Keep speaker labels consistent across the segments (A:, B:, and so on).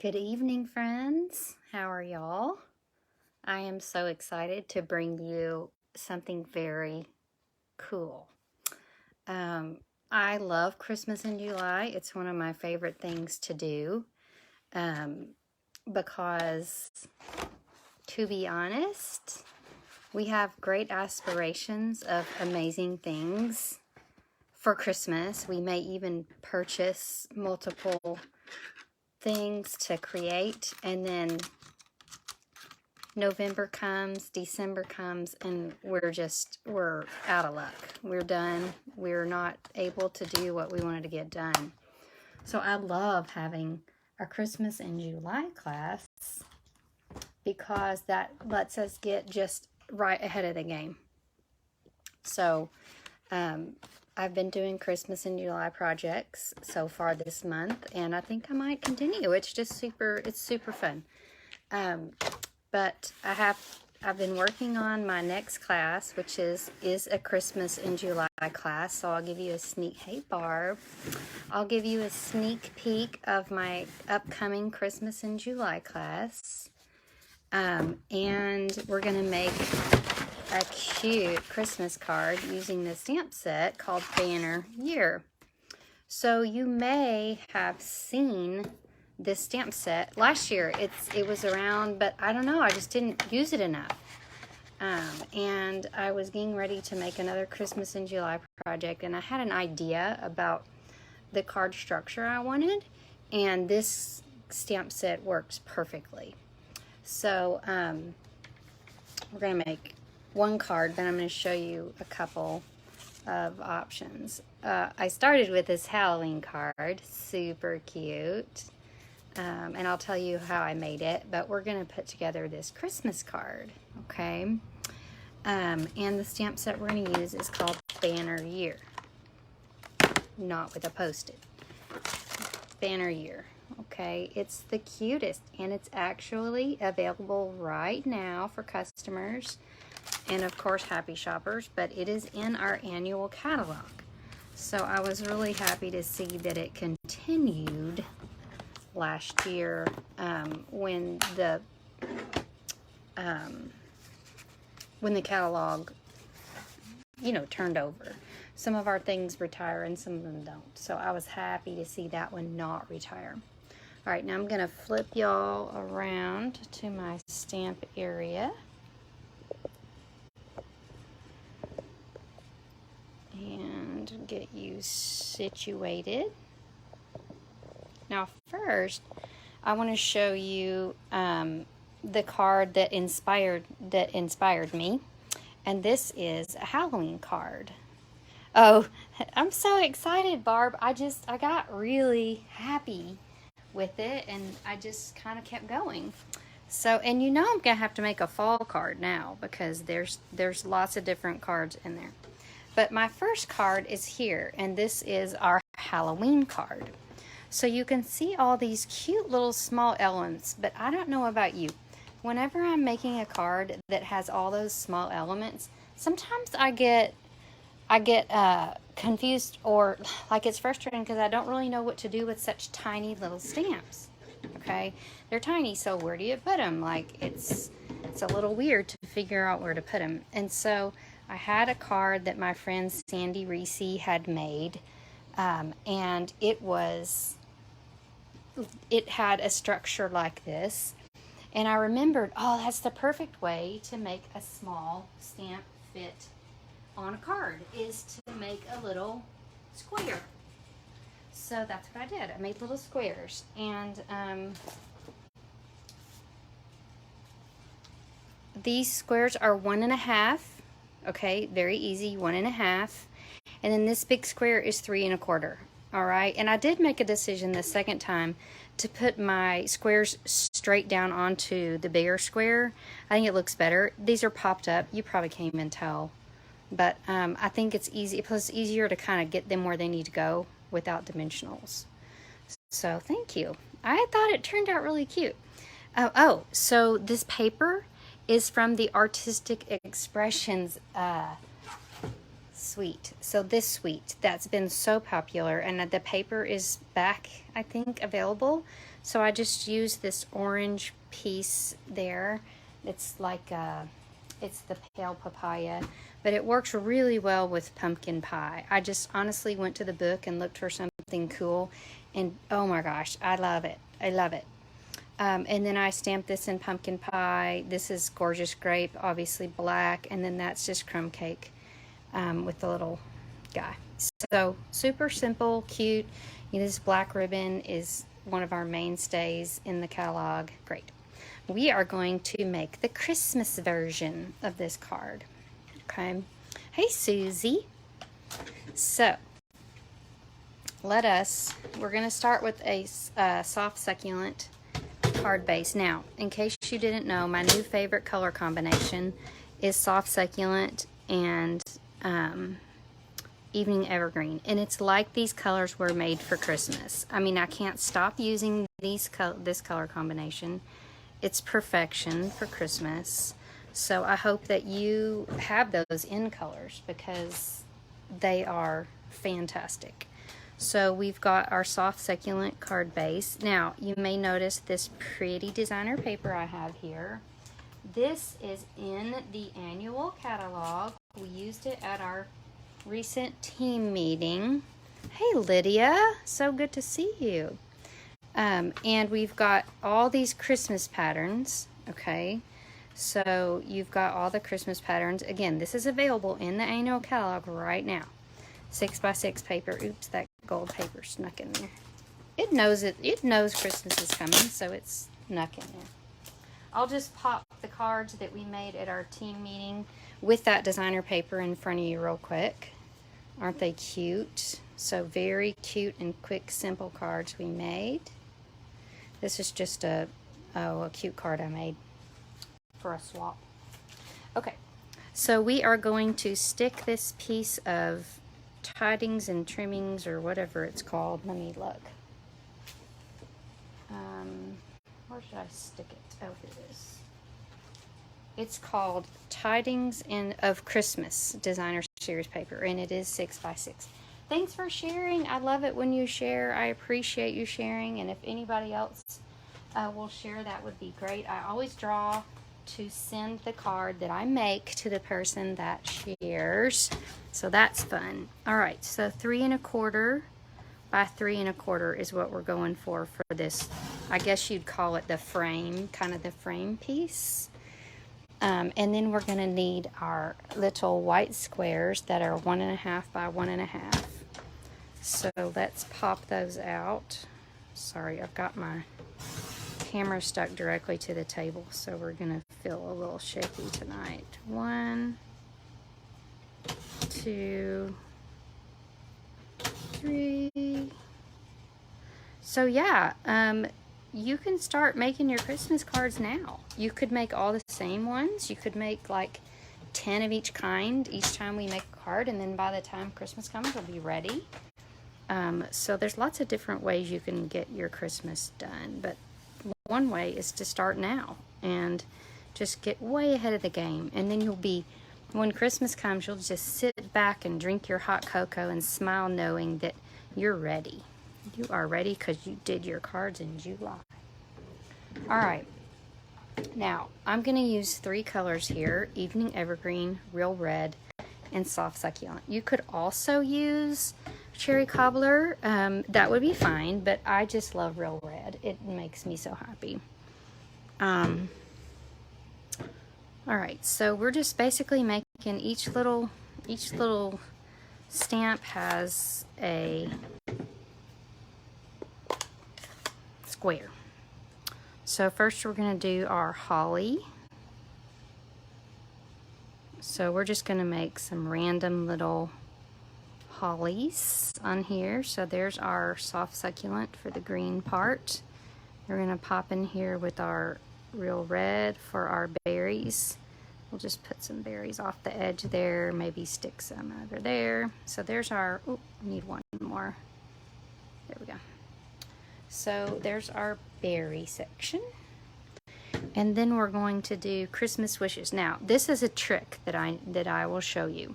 A: Good evening, friends. How are y'all? I am so excited to bring you something very cool. I love Christmas in July. It's one of my favorite things to do because, to be honest, we have great aspirations of amazing things for Christmas. We may even purchase multiple things to create, and then November comes, December comes, and we're out of luck. We're done. We're not able to do what we wanted to get done. So I love having our Christmas in July class because that lets us get just right ahead of the game. So I've been doing Christmas in July projects so far this month, and I think I might continue. It's just super fun. But I've been working on my next class, which is a Christmas in July class. So I'll give you a hey Barb, I'll give you a sneak peek of my upcoming Christmas in July class. And we're gonna make a cute Christmas card using the stamp set called Banner Year. So you may have seen this stamp set last year. It was around, but I don't know, I just didn't use it enough. And I was getting ready to make another Christmas in July project, and I had an idea about the card structure I wanted, and this stamp set works perfectly. So we're gonna make one card, but I'm going to show you a couple of options. I started with this Halloween card, super cute, and I'll tell you how I made it, but we're going to put together this Christmas card, okay? And the stamp set we're going to use is called Banner Year, not with a post-it. Banner Year, okay? It's the cutest, and it's actually available right now for customers and of course happy shoppers, but it is in our annual catalog. So I was really happy to see that it continued last year when the catalog, turned over. Some of our things retire and some of them don't. So I was happy to see that one not retire. All right, now I'm gonna flip y'all around to my stamp area. And get you situated. Now first, I want to show you the card that inspired me, and this is a Halloween card. Oh, I'm so excited, Barb. I got really happy with it, and I just kind of kept going. So, and I'm gonna have to make a fall card now because there's lots of different cards in there. But my first card is here, and this is our Halloween card. So you can see all these cute little small elements, but I don't know about you. Whenever I'm making a card that has all those small elements, sometimes I get confused, or like it's frustrating because I don't really know what to do with such tiny little stamps. Okay, they're tiny, so where do you put them? Like it's a little weird to figure out where to put them. And so I had a card that my friend Sandy Reese had made, and it had a structure like this. And I remembered, oh, that's the perfect way to make a small stamp fit on a card, is to make a little square. So that's what I did. I made little squares, and these squares are 1.5. Okay, very easy, 1.5. And then this big square is 3 1/4. All right, and I did make a decision the second time to put my squares straight down onto the bigger square. I think it looks better. These are popped up. You probably can't even tell. But I think it's easy, plus it's easier to kind of get them where they need to go without dimensionals. So thank you. I thought it turned out really cute. So this paper is from the Artistic Expressions sweet. So this sweet, that's been so popular, and the paper is back, I think, available. So I just used this orange piece there. It's like it's the pale papaya, but it works really well with pumpkin pie. I just honestly went to the book and looked for something cool, and oh my gosh, I love it. I love it. And then I stamped this in pumpkin pie. This is gorgeous grape, obviously black, and then that's just crumb cake with the little guy. So super simple, cute. You know, this black ribbon is one of our mainstays in the catalog. Great. We are going to make the Christmas version of this card. Okay. Hey, Susie. So we're going to start with a soft succulent card base. Now, in case you didn't know, my new favorite color combination is soft succulent and evening evergreen, and it's like these colors were made for Christmas. I mean, I can't stop using this color combination. It's perfection for Christmas. So I hope that you have those in colors because they are fantastic. So we've got our soft succulent card base. Now, you may notice this pretty designer paper I have here. This is in the annual catalog. We used it at our recent team meeting. Hey, Lydia, so good to see you. And we've got all these Christmas patterns, okay? So you've got all the Christmas patterns. Again, this is available in the annual catalog right now. 6x6 paper. Oops, that gold paper snuck in there. It knows Christmas is coming, so it's snuck in there. I'll just pop the cards that we made at our team meeting with that designer paper in front of you real quick. Aren't they cute? So very cute and quick, simple cards we made. This is just a cute card I made for a swap. Okay, so we are going to stick this piece of Tidings and trimmings or whatever it's called. Let me look. Where should I stick it? Oh, here it is. It's called Tidings of Christmas Designer Series paper, and it is 6x6. Thanks for sharing. I love it when you share. I appreciate you sharing, and if anybody else will share, that would be great. I always draw to send the card that I make to the person that shares, so that's fun. All right, so 3 1/4 by 3 1/4 is what we're going for this. I guess you'd call it the frame, kind of the frame piece. And then we're going to need our little white squares that are 1 1/2 by 1 1/2. So let's pop those out. Sorry, I've got my camera stuck directly to the table, so we're going to feel a little shaky tonight. 1, 2, 3. So yeah, you can start making your Christmas cards now. You could make all the same ones. You could make like 10 of each kind each time we make a card, and then by the time Christmas comes, it'll be ready. So there's lots of different ways you can get your Christmas done, but one way is to start now and just get way ahead of the game, and then when Christmas comes, you'll just sit back and drink your hot cocoa and smile knowing that you're ready. You are ready because you did your cards in July. All right. Now, I'm going to use 3 colors here: Evening Evergreen, Real Red, and Soft Succulent. You could also use Cherry Cobbler. That would be fine, but I just love Real Red. It makes me so happy. All right, so we're just basically making each little stamp has a square. So first we're going to do our holly. So we're just going to make some random little hollies on here. So there's our soft succulent for the green part. We're going to pop in here with our Real Red for our berries. We'll just put some berries off the edge there, maybe stick some over there. So there's our, oh, I need one more. There we go. So there's our berry section. And then we're going to do Christmas wishes. Now, this is a trick that I will show you.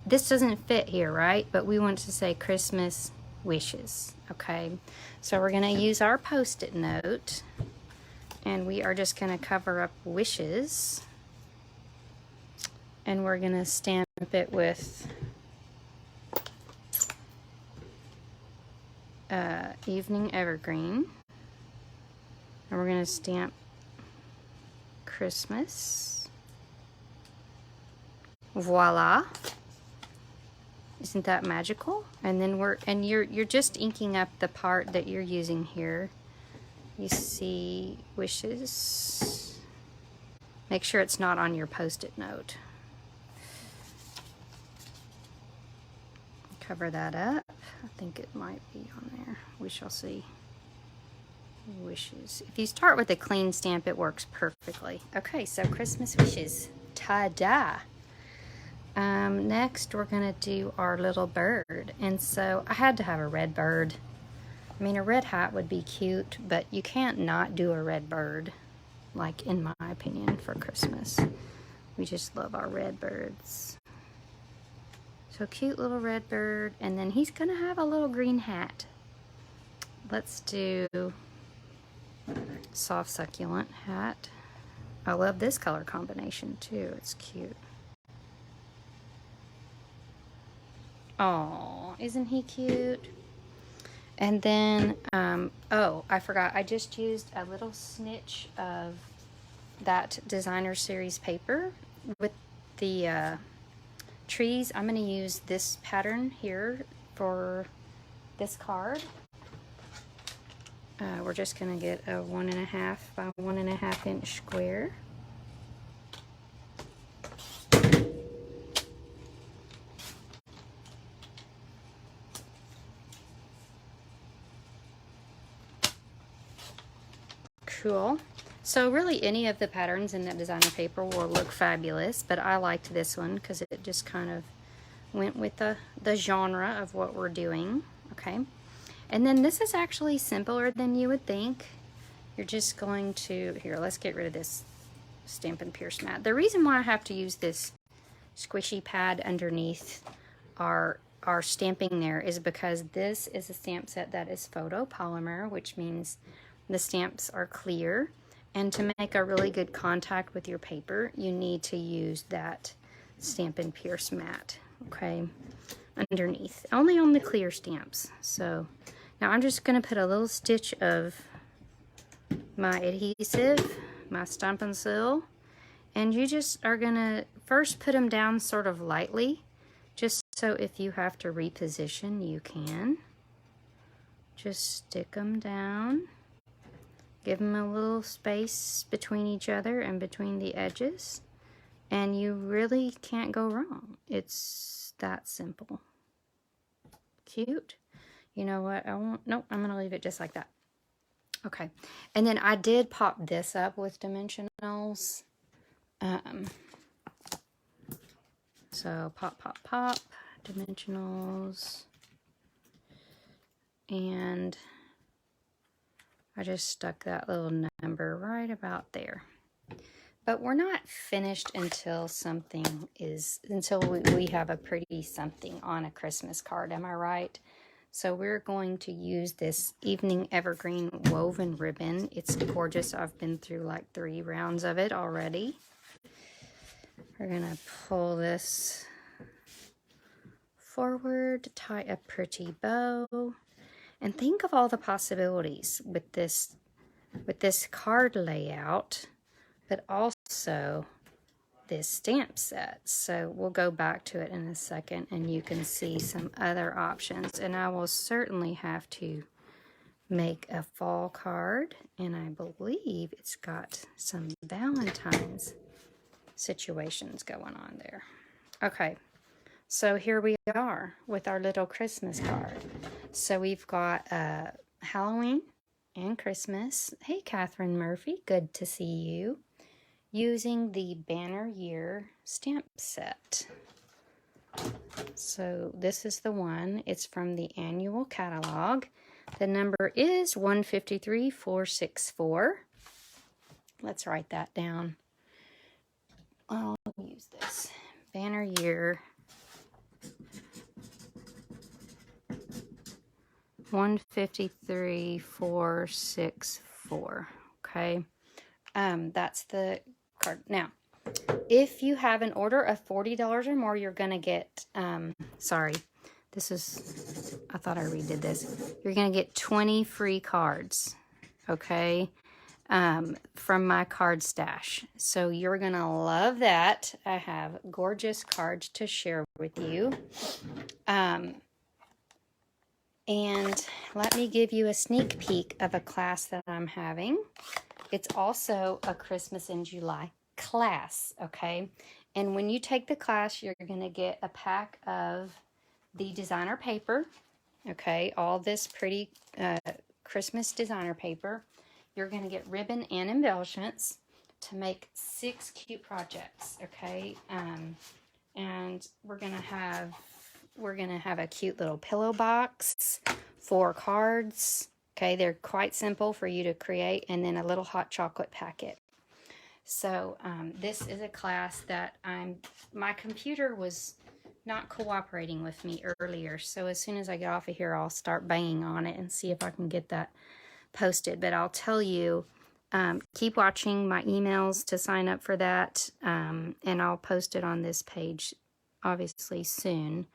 A: this doesn't fit here, right? But we want to say Christmas wishes, okay? So we're gonna use our Post-it note, and we are just gonna cover up wishes, and we're gonna stamp it with Evening Evergreen, and we're gonna stamp Christmas. Voila. Isn't that magical? And then you're just inking up the part that you're using here. You see wishes. Make sure it's not on your Post-it note. Cover that up. I think it might be on there. We shall see. Wishes. If you start with a clean stamp, it works perfectly. Okay, so Christmas wishes. Ta-da! Next, we're going to do our little bird. And so I had to have a red bird. I mean, a red hat would be cute, but you can't not do a red bird, like in my opinion, for Christmas. We just love our red birds. So cute little red bird, and then he's gonna have a little green hat. Let's do soft succulent hat. I love this color combination too, it's cute. Oh, isn't he cute? And then, oh, I forgot, I just used a little snitch of that designer series paper with the trees. I'm going to use this pattern here for this card. We're just going to get a 1.5 by 1.5 inch square. Cool. So really any of the patterns in that designer paper will look fabulous, but I liked this one because it just kind of went with the genre of what we're doing. Okay. And then this is actually simpler than you would think. You're just going to, here, let's get rid of this Stampin' Pierce mat. The reason why I have to use this squishy pad underneath our stamping there is because this is a stamp set that is photopolymer, which means the stamps are clear. And to make a really good contact with your paper, you need to use that Stampin' Pierce mat, okay, underneath. Only on the clear stamps. So now I'm just going to put a little stitch of my adhesive, my Stampin' Seal, and you just are going to first put them down sort of lightly, just so if you have to reposition, you can. Just stick them down. Give them a little space between each other and between the edges, and you really can't go wrong. It's that simple. Cute. You know what? I won't. Nope, I'm going to leave it just like that. Okay. And then I did pop this up with dimensionals. So pop, pop, pop, dimensionals. And I just stuck that little number right about there. But we're not finished until we have a pretty something on a Christmas card, am I right? So we're going to use this Evening Evergreen woven ribbon. It's gorgeous. I've been through like 3 rounds of it already. We're gonna pull this forward, tie a pretty bow. And think of all the possibilities with this card layout, but also this stamp set. So we'll go back to it in a second and you can see some other options. And I will certainly have to make a fall card, and I believe it's got some Valentine's situations going on there. Okay. So here we are with our little Christmas card. So we've got Halloween and Christmas. Hey, Catherine Murphy, good to see you. Using the Banner Year stamp set. So this is the one. It's from the annual catalog. The number is 153464. Let's write that down. I'll use this. Banner Year 153,464. Okay. That's the card. Now, if you have an order of $40 or more, you're going to get, sorry, this is, I thought I redid this. You're going to get 20 free cards, okay, from my card stash. So you're going to love that. I have gorgeous cards to share with you. And let me give you a sneak peek of a class that I'm having. It's also a Christmas in July class, okay? And when you take the class, you're going to get a pack of the designer paper, okay? All this pretty Christmas designer paper. You're going to get ribbon and embellishments to make 6 cute projects, okay? And we're going to have a cute little pillow box, 4 cards. Okay, they're quite simple for you to create, and then a little hot chocolate packet. So this is a class that my computer was not cooperating with me earlier. So as soon as I get off of here, I'll start banging on it and see if I can get that posted. But I'll tell you, keep watching my emails to sign up for that, and I'll post it on this page, obviously, soon.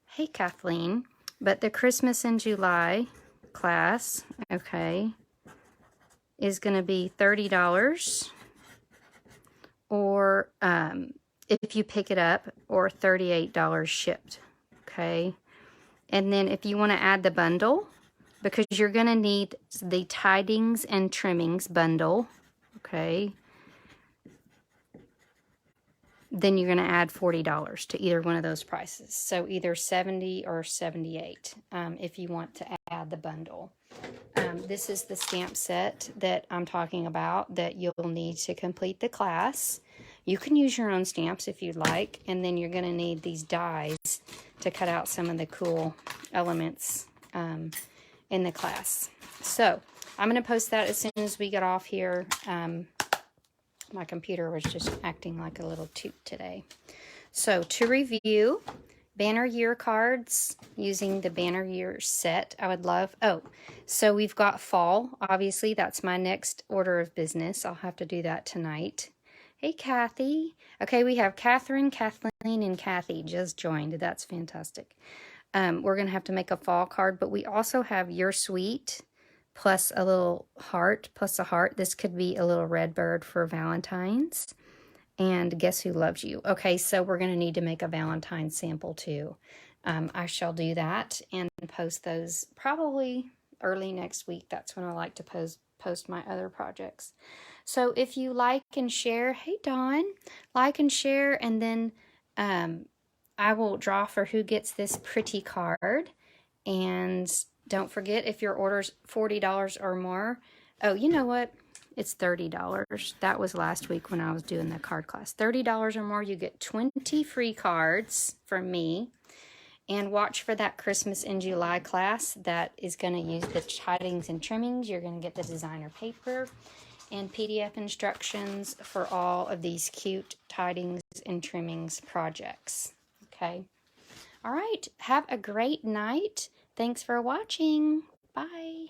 A: Hey, Kathleen. But the Christmas in July class, okay, is going to be $30, or if you pick it up, or $38 shipped, okay? And then if you want to add the bundle, because you're going to need the Tidings and Trimmings bundle, okay, then you're going to add $40 to either one of those prices. So either $70 or $78 if you want to add the bundle. This is the stamp set that I'm talking about that you'll need to complete the class. You can use your own stamps if you'd like, and then you're going to need these dies to cut out some of the cool elements in the class. So I'm going to post that as soon as we get off here. My computer was just acting like a little toot today. So to review, banner year cards using the banner year set. I would love, so we've got fall. Obviously, that's my next order of business. I'll have to do that tonight. Hey, Kathy. Okay, we have Catherine, Kathleen, and Kathy just joined. That's fantastic. We're going to have to make a fall card, but we also have Your Sweet, plus a little heart, plus a heart. This could be a little red bird for Valentine's. And Guess Who Loves You? Okay, so we're going to need to make a Valentine's sample too. I shall do that and post those probably early next week. That's when I like to post my other projects. So if you like and share, hey Dawn, like and share, and then I will draw for who gets this pretty card. And don't forget, if your order's $40 or more, oh, you know what? It's $30. That was last week when I was doing the card class. $30 or more, you get 20 free cards from me. And watch for that Christmas in July class that is going to use the Tidings and Trimmings. You're going to get the designer paper and PDF instructions for all of these cute Tidings and Trimmings projects. Okay. All right. Have a great night. Thanks for watching. Bye.